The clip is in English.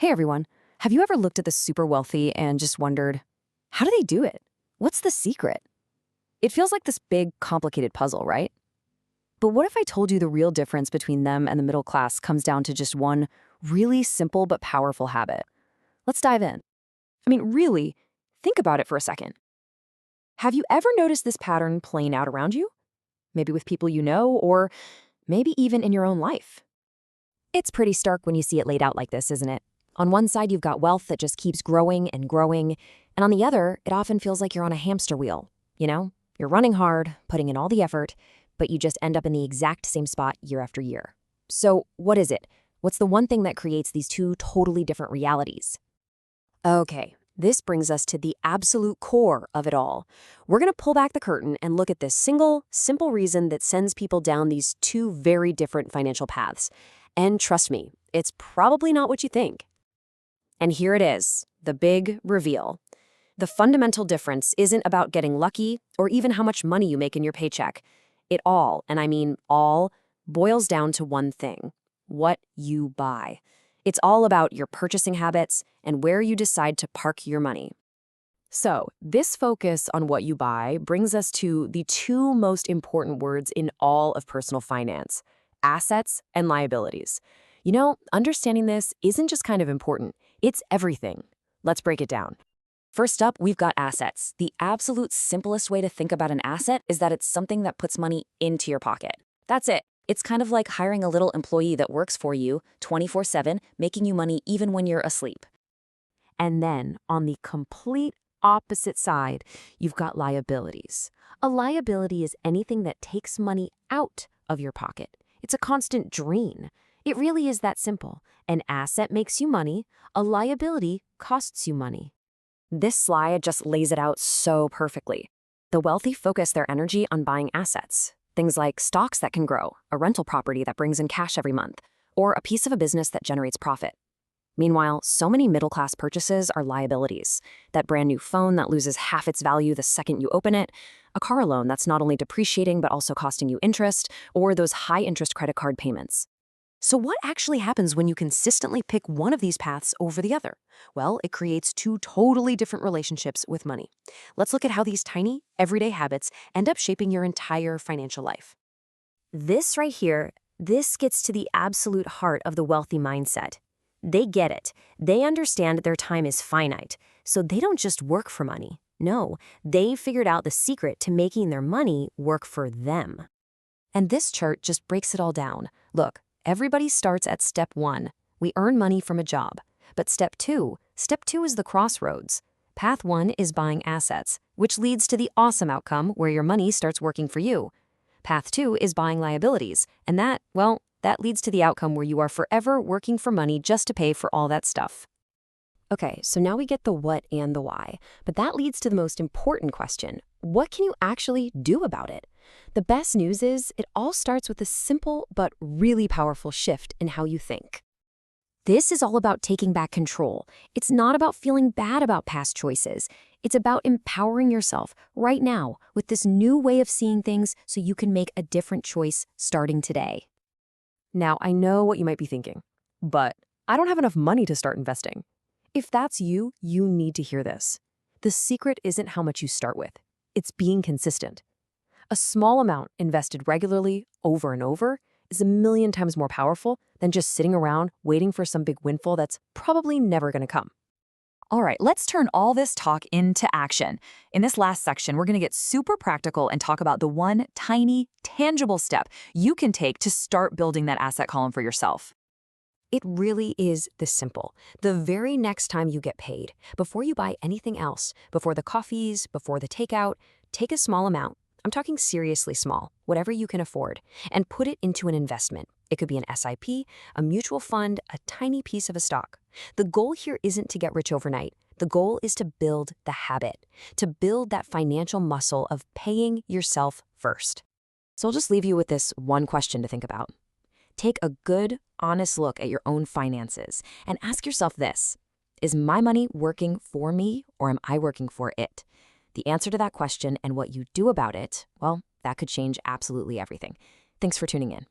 Hey everyone, have you ever looked at the super wealthy and just wondered, how do they do it? What's the secret? It feels like this big, complicated puzzle, right? But what if I told you the real difference between them and the middle class comes down to just one really simple but powerful habit? Let's dive in. Really, think about it for a second. Have you ever noticed this pattern playing out around you? Maybe with people you know, or maybe even in your own life? It's pretty stark when you see it laid out like this, isn't it? On one side, you've got wealth that just keeps growing and growing, and on the other, it often feels like you're on a hamster wheel. You know, you're running hard, putting in all the effort, but you just end up in the exact same spot year after year. So, what is it? What's the one thing that creates these two totally different realities? Okay, this brings us to the absolute core of it all. We're going to pull back the curtain and look at this single, simple reason that sends people down these two very different financial paths. And trust me, it's probably not what you think. And here it is, the big reveal. The fundamental difference isn't about getting lucky or even how much money you make in your paycheck. It all, and I mean all, boils down to one thing: what you buy. It's all about your purchasing habits and where you decide to park your money. So, this focus on what you buy brings us to the two most important words in all of personal finance: assets and liabilities. You know, understanding this isn't just kind of important, it's everything. Let's break it down. First up, we've got assets. The absolute simplest way to think about an asset is that it's something that puts money into your pocket. That's it. It's kind of like hiring a little employee that works for you 24/7, making you money even when you're asleep. And then, on the complete opposite side, you've got liabilities. A liability is anything that takes money out of your pocket. It's a constant drain. It really is that simple. An asset makes you money, a liability costs you money. This slide just lays it out so perfectly. The wealthy focus their energy on buying assets. Things like stocks that can grow, a rental property that brings in cash every month, or a piece of a business that generates profit. Meanwhile, so many middle-class purchases are liabilities. That brand new phone that loses half its value the second you open it, a car loan that's not only depreciating but also costing you interest, or those high-interest credit card payments. So what actually happens when you consistently pick one of these paths over the other? Well, it creates two totally different relationships with money. Let's look at how these tiny, everyday habits end up shaping your entire financial life. This right here, this gets to the absolute heart of the wealthy mindset. They get it. They understand their time is finite, so they don't just work for money. No, they figured out the secret to making their money work for them. And this chart just breaks it all down. Look, everybody starts at step one. We earn money from a job. But step two is the crossroads. Path one is buying assets, which leads to the awesome outcome where your money starts working for you. Path two is buying liabilities, and that leads to the outcome where you are forever working for money just to pay for all that stuff. Okay, so now we get the what and the why, but that leads to the most important question. What can you actually do about it? The best news is it all starts with a simple but really powerful shift in how you think. This is all about taking back control. It's not about feeling bad about past choices. It's about empowering yourself right now with this new way of seeing things so you can make a different choice starting today. Now, I know what you might be thinking, but I don't have enough money to start investing. If that's you, you need to hear this. The secret isn't how much you start with. It's being consistent. A small amount invested regularly over and over is 1,000,000 times more powerful than just sitting around waiting for some big windfall that's probably never going to come. All right, let's turn all this talk into action. In this last section, we're going to get super practical and talk about the one tiny, tangible step you can take to start building that asset column for yourself. It really is this simple. The very next time you get paid, before you buy anything else, before the coffees, before the takeout, take a small amount. I'm talking seriously small, whatever you can afford, and put it into an investment. It could be an SIP, a mutual fund, a tiny piece of a stock. The goal here isn't to get rich overnight. The goal is to build the habit, to build that financial muscle of paying yourself first. So I'll just leave you with this one question to think about. Take a good, honest look at your own finances and ask yourself this: is my money working for me or am I working for it? The answer to that question and what you do about it, well, that could change absolutely everything. Thanks for tuning in.